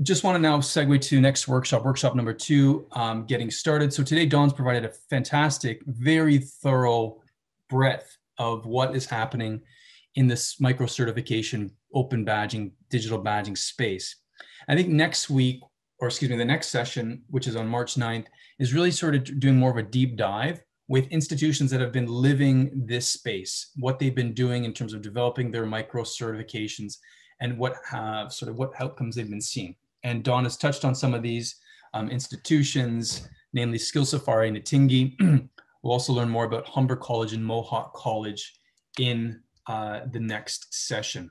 Just want to now segue to next workshop number 2, getting started. So today, Dawn's provided a fantastic, very thorough breadth of what is happening in this micro certification, open badging, digital badging space. I think next week, or excuse me, the next session, which is on March 9th, is really sort of doing more of a deep dive with institutions that have been living this space, what they've been doing in terms of developing their micro certifications and what outcomes they've been seeing. And Dawn has touched on some of these institutions, namely Skill Safari and Atingy. We'll also learn more about Humber College and Mohawk College in the next session.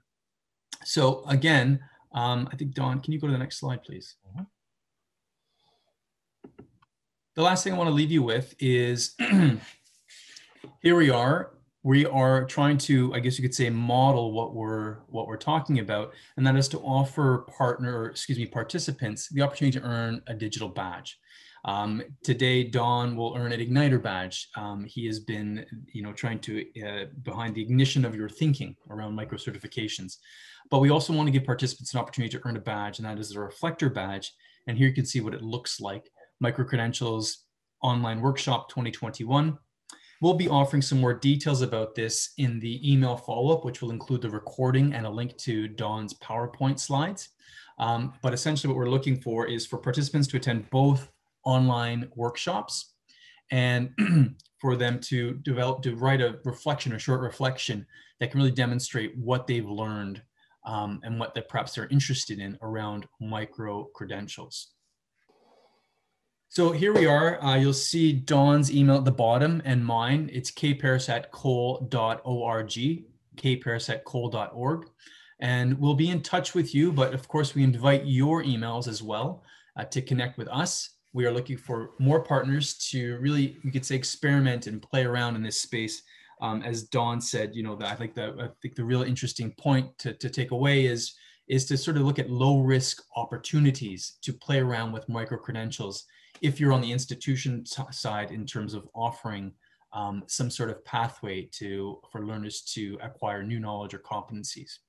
So again, I think, Dawn, can you go to the next slide, please? Mm-hmm. The last thing I want to leave you with is here we are. We are trying to, I guess you could say, model what we're talking about, and that is to offer participants the opportunity to earn a digital badge. Today, Don will earn an Igniter badge. He has been, trying to behind the ignition of your thinking around micro certifications. But we also want to give participants an opportunity to earn a badge, and that is a reflector badge. And here you can see what it looks like. Microcredentials Online Workshop 2021. We'll be offering some more details about this in the email follow-up, which will include the recording and a link to Dawn's PowerPoint slides. But essentially what we're looking for is for participants to attend both online workshops and for them to write a short reflection that can really demonstrate what they've learned and what perhaps they're interested in around micro-credentials. So here we are. You'll see Dawn's email at the bottom and mine. It's kparis@cole.org, kparis@cole.org. And we'll be in touch with you, but of course we invite your emails as well to connect with us. We are looking for more partners to really, we could say, experiment and play around in this space. As Dawn said, I think the real interesting point to take away is to sort of look at low risk opportunities to play around with micro-credentials if you're on the institution side in terms of offering some sort of pathway for learners to acquire new knowledge or competencies.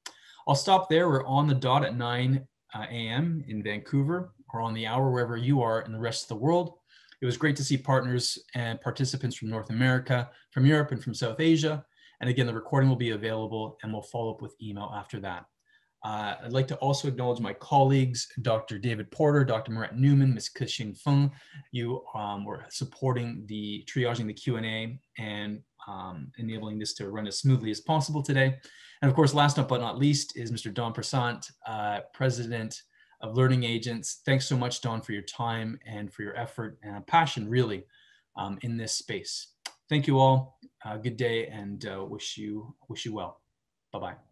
I'll stop there. We're on the dot at 9 a.m. in Vancouver, or on the hour wherever you are in the rest of the world. It was great to see partners and participants from North America, from Europe, and from South Asia. And again, the recording will be available, and we'll follow up with email after that. I'd like to also acknowledge my colleagues, Dr. David Porter, Dr. Marette Newman, Ms. Kexing Feng. You were supporting the triaging the Q&A and enabling this to run as smoothly as possible today. And of course, last but not least is Mr. Don Prasant, President of Learning Agents. Thanks so much, Don, for your time and for your effort and passion, really, in this space. Thank you all. Good day, and wish you well. Bye-bye.